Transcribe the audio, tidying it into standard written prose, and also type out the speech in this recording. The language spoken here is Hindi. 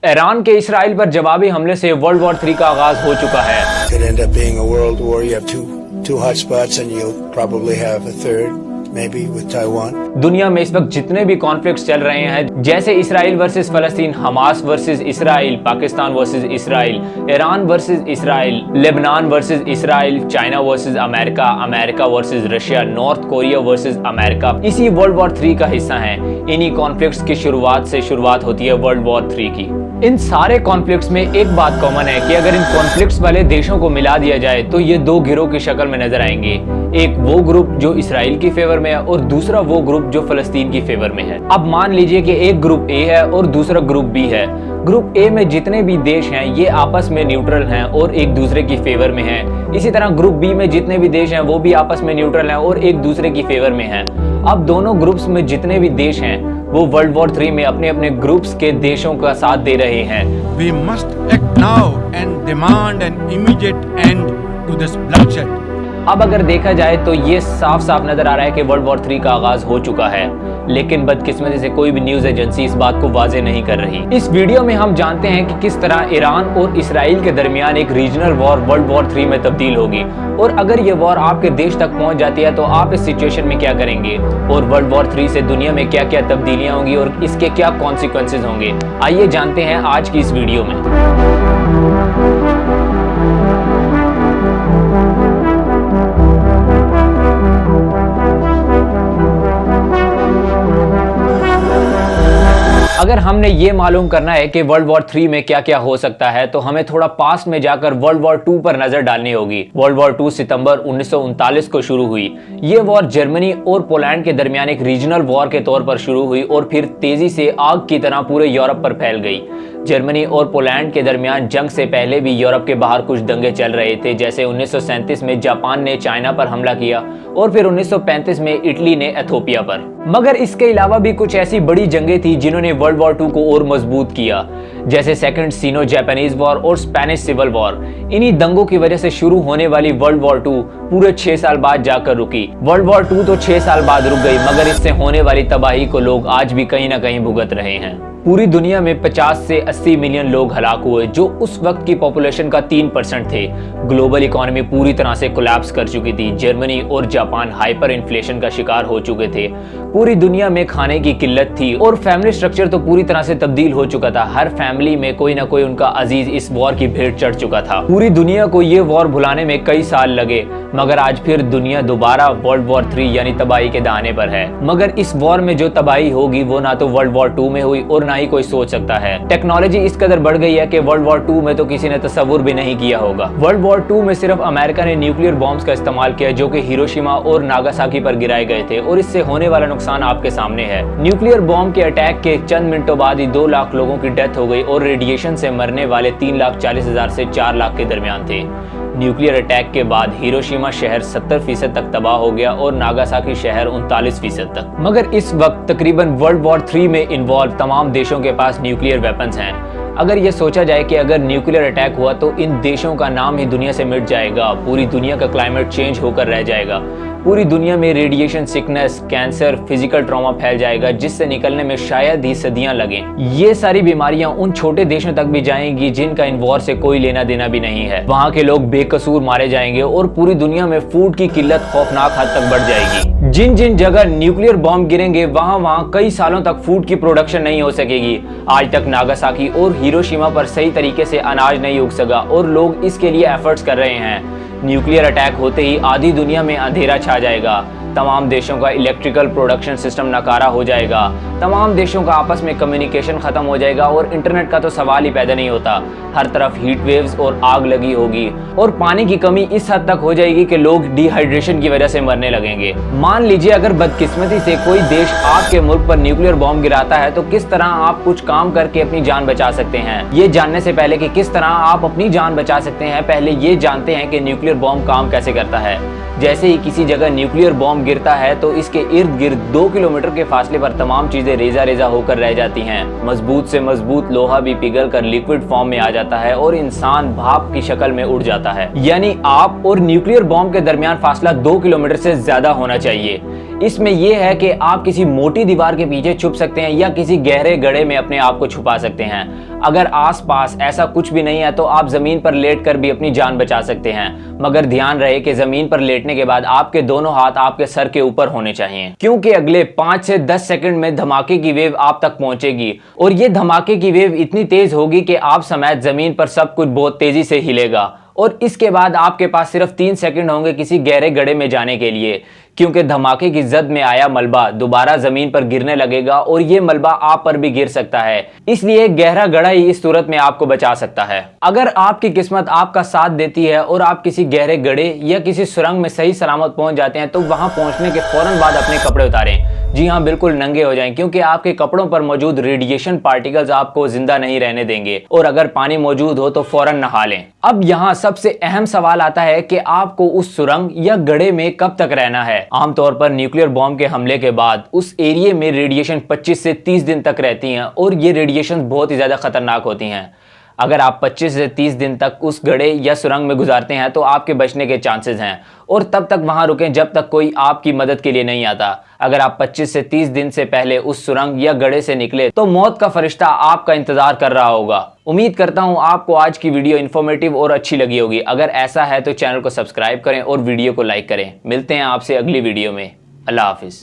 ईरान के इसराइल पर जवाबी हमले से वर्ल्ड वॉर 3 का आगाज हो चुका है। Could end up being a world war. You have two hot spots, and you'll probably have a third, maybe with Taiwan. दुनिया में इस वक्त जितने भी कॉन्फ्लिक्ट्स चल रहे हैं, जैसे इसराइल वर्सेस फलस्तीन, Hamas versus Israel, Pakistan versus Israel, Iran versus Israel, Lebanon versus Israel, China versus America, America versus Russia, North Korea versus America, इसी वर्ल्ड वॉर 3 का हिस्सा हैं। इन्हीं कॉन्फ्लिक्ट्स की शुरुआत होती है वर्ल्ड वॉर 3 की। इन सारे कॉन्फ्लिक्ट्स में एक बात कॉमन है कि अगर इन कॉन्फ्लिक्ट्स वाले देशों को मिला दिया जाए तो ये दो गिरोह की शक्ल में नजर आएंगे। एक वो ग्रुप जो इसराइल की फेवर में है और दूसरा वो ग्रुप जो फलस्तीन की फेवर में है। अब मान लीजिए कि एक ग्रुप ए है और दूसरा ग्रुप बी है। ग्रुप ए में जितने भी देश हैं ये आपस में न्यूट्रल हैं और एक दूसरे की फेवर में हैं। इसी तरह ग्रुप बी में जितने भी देश हैं वो भी आपस में न्यूट्रल हैं और एक दूसरे की फेवर में हैं। अब दोनों ग्रुप्स में जितने भी देश हैं वो वर्ल्ड वॉर 3 में अपने अपने ग्रुप्स के देशों का साथ दे रहे हैं। We must act now and demand an immediate end to this bloodshed. अब अगर देखा जाए तो ये साफ साफ नजर आ रहा है कि वर्ल्ड वॉर 3 का आगाज हो चुका है, लेकिन बदकिस्मती से कोई भी न्यूज एजेंसी इस बात को वाजे नहीं कर रही। इस वीडियो में हम जानते हैं कि किस तरह ईरान और इसराइल के दरमियान एक रीजनल वॉर वर्ल्ड वॉर 3 में तब्दील होगी, और अगर ये वॉर आपके देश तक पहुंच जाती है तो आप इस सिचुएशन में क्या करेंगे, और वर्ल्ड वॉर 3 से दुनिया में क्या क्या तब्दीलियां होंगी और इसके क्या कॉन्सिक्वेंसेज होंगे। आइए जानते हैं आज की इस वीडियो में। अगर हमने ये मालूम करना है कि वर्ल्ड वॉर 3 में क्या क्या हो सकता है तो हमें थोड़ा पास्ट में जाकर वर्ल्ड वॉर 2 पर नजर डालनी होगी। वर्ल्ड वॉर 2 सितंबर 1939 को शुरू हुई। ये वॉर जर्मनी और पोलैंड के दरमियान एक रीजनल वॉर के तौर पर शुरू हुई और फिर तेजी से आग की तरह पूरे यूरोप पर फैल गई। जर्मनी और पोलैंड के दरमियान जंग से पहले भी यूरोप के बाहर कुछ दंगे चल रहे थे, जैसे 1937 में जापान ने चाइना पर हमला किया और फिर 1935 में इटली ने एथोपिया पर। मगर इसके अलावा भी कुछ ऐसी बड़ी जंगें थी जिन्होंने वर्ल्ड वॉर 2 को और मजबूत किया, जैसे सेकंड सीनो जापानीज वॉर और स्पेनिश सिविल वॉर। इन्हीं दंगों की वजह से शुरू होने वाली वर्ल्ड वॉर 2 पूरे 6 साल बाद जाकर रुकी। वर्ल्ड वॉर 2 तो 6 साल बाद रुक गई, मगर इससे होने वाली तबाही को लोग आज भी कहीं ना कहीं भुगत रहे हैं। पूरी दुनिया में 50 से 80 मिलियन लोग हलाक हुए, जो उस वक्त की पॉपुलेशन का 3% थे। ग्लोबल इकोनॉमी पूरी तरह से कोलैप्स कर चुकी थी। जर्मनी और जापान हाइपर इन्फ्लेशन का शिकार हो चुके थे। पूरी दुनिया में खाने की किल्लत थी और फैमिली स्ट्रक्चर तो पूरी तरह से तब्दील हो चुका था। हर फैमिली में कोई ना कोई उनका अजीज इस वॉर की भेंट चढ़ चुका था। पूरी दुनिया को ये वॉर भुलाने में कई साल लगे, मगर आज फिर दुनिया दोबारा वर्ल्ड वॉर 3 यानी तबाही के दहाने पर है। मगर इस वॉर में जो तबाही होगी वो ना तो वर्ल्ड वॉर 2 में हुई और ना ही कोई सोच सकता है। टेक्नोलॉजी इस कदर बढ़ गई है कि वर्ल्ड वॉर 2 में तो किसी ने तस्वुर भी नहीं किया होगा। वर्ल्ड वॉर 2 में सिर्फ अमेरिका ने न्यूक्लियर बॉम्ब्स का इस्तेमाल किया, जो कि हिरोशिमा और नागासाकी पर गिराए गए थे, और इससे होने वाला नुकसान आपके सामने है। न्यूक्लियर बॉम्ब के अटैक के चंद मिनटों बाद ही 2 लाख लोगों की डेथ हो गई और रेडिएशन से मरने वाले 3,40,000 से 4 लाख के दरमियान थे। न्यूक्लियर अटैक के बाद हिरोशिमा शहर 70% तक तबाह हो गया और नागासाकी शहर 39% तक। मगर इस वक्त तकरीबन वर्ल्ड वॉर 3 में इन्वॉल्व तमाम देशों के पास न्यूक्लियर वेपन्स हैं। अगर ये सोचा जाए कि अगर न्यूक्लियर अटैक हुआ तो इन देशों का नाम ही दुनिया से मिट जाएगा, पूरी दुनिया का क्लाइमेट चेंज होकर रह जाएगा, पूरी दुनिया में radiation sickness, cancer, physical trauma फैल जाएगा, जिससे निकलने में शायद ही सदियां लगें। ये सारी बीमारियां उन छोटे देशों तक भी जाएंगी जिनका इन वॉर से कोई लेना देना भी नहीं है। वहां के लोग बेकसूर मारे जाएंगे और पूरी दुनिया में फूड की किल्लत खौफनाक हद तक बढ़ जाएगी। जिन जिन जगह न्यूक्लियर बॉम्ब गिरेंगे वहां कई सालों तक फूड की प्रोडक्शन नहीं हो सकेगी। आज तक नागासाकी और हिरोशिमा पर सही तरीके से अनाज नहीं उग सका और लोग इसके लिए एफर्ट्स कर रहे हैं। न्यूक्लियर अटैक होते ही आधी दुनिया में अंधेरा छा जाएगा। तमाम देशों का इलेक्ट्रिकल प्रोडक्शन सिस्टम नकारा हो जाएगा। तमाम देशों का आपस में कम्युनिकेशन खत्म हो जाएगा और इंटरनेट का तो सवाल ही पैदा नहीं होता। हर तरफ हीट वेव्स और आग लगी होगी और पानी की कमी इस हद तक हो जाएगी कि लोग डिहाइड्रेशन की वजह से मरने लगेंगे। मान लीजिए अगर बदकिस्मती से कोई देश आपके मुल्क पर न्यूक्लियर बॉम्ब गिराता है तो किस तरह आप कुछ काम करके अपनी जान बचा सकते हैं। ये जानने से पहले कि किस तरह आप अपनी जान बचा सकते हैं, पहले ये जानते हैं कि न्यूक्लियर बॉम्ब काम कैसे करता है। जैसे ही किसी जगह न्यूक्लियर बॉम्ब गिरता है तो इसके इर्द गिर्द 2 किलोमीटर के फासले पर तमाम चीजें रेजा रेजा होकर रह जाती हैं। मजबूत से मजबूत लोहा भी पिघल कर लिक्विड फॉर्म में आ जाता है और इंसान भाप की शक्ल में उड़ जाता है। यानी आप और न्यूक्लियर बॉम्ब के दरमियान फासला 2 किलोमीटर से ज्यादा होना चाहिए। इसमें यह है कि आप किसी मोटी दीवार के पीछे छुप सकते हैं या किसी गहरे गड्ढे में अपने आप को छुपा सकते हैं। अगर आसपास ऐसा कुछ भी नहीं है तो आप जमीन पर लेटकर भी अपनी जान बचा सकते हैं, मगर ध्यान रहे कि जमीन पर लेटने के बाद आपके दोनों हाथ आपके सर के ऊपर होने चाहिए, क्योंकि अगले 5 से 10 सेकंड में धमाके की वेव आप तक पहुंचेगी और ये धमाके की वेव इतनी तेज होगी कि आप समेत जमीन पर सब कुछ बहुत तेजी से हिलेगा। और इसके बाद आपके पास सिर्फ 3 सेकंड होंगे किसी गहरे गड्ढे में जाने के लिए, क्योंकि धमाके की जद में आया मलबा दोबारा जमीन पर गिरने लगेगा और ये मलबा आप पर भी गिर सकता है। इसलिए गहरा गड्ढा ही इस सूरत में आपको बचा सकता है। अगर आपकी किस्मत आपका साथ देती है और आप किसी गहरे गड्ढे या किसी सुरंग में सही सलामत पहुंच जाते हैं तो वहां पहुंचने के फौरन बाद अपने कपड़े उतारें। जी हाँ, बिल्कुल नंगे हो जाएं, क्योंकि आपके कपड़ों पर मौजूद रेडिएशन पार्टिकल्स आपको जिंदा नहीं रहने देंगे। और अगर पानी मौजूद हो तो फौरन नहा लें। अब यहाँ सबसे अहम सवाल आता है कि आपको उस सुरंग या गड्ढे में कब तक रहना है। आमतौर पर न्यूक्लियर बॉम्ब के हमले के बाद उस एरिया में रेडिएशन 25 से 30 दिन तक रहती हैं और ये रेडिएशन बहुत ही ज्यादा खतरनाक होती हैं। अगर आप 25 से 30 दिन तक उस गड्ढे या सुरंग में गुजारते हैं तो आपके बचने के चांसेस हैं, और तब तक वहां रुकें जब तक कोई आपकी मदद के लिए नहीं आता। अगर आप 25 से 30 दिन से पहले उस सुरंग या गड्ढे से निकले तो मौत का फरिश्ता आपका इंतजार कर रहा होगा। उम्मीद करता हूं आपको आज की वीडियो इन्फॉर्मेटिव और अच्छी लगी होगी। अगर ऐसा है तो चैनल को सब्सक्राइब करें और वीडियो को लाइक करें। मिलते हैं आपसे अगली वीडियो में। अल्लाह हाफिज।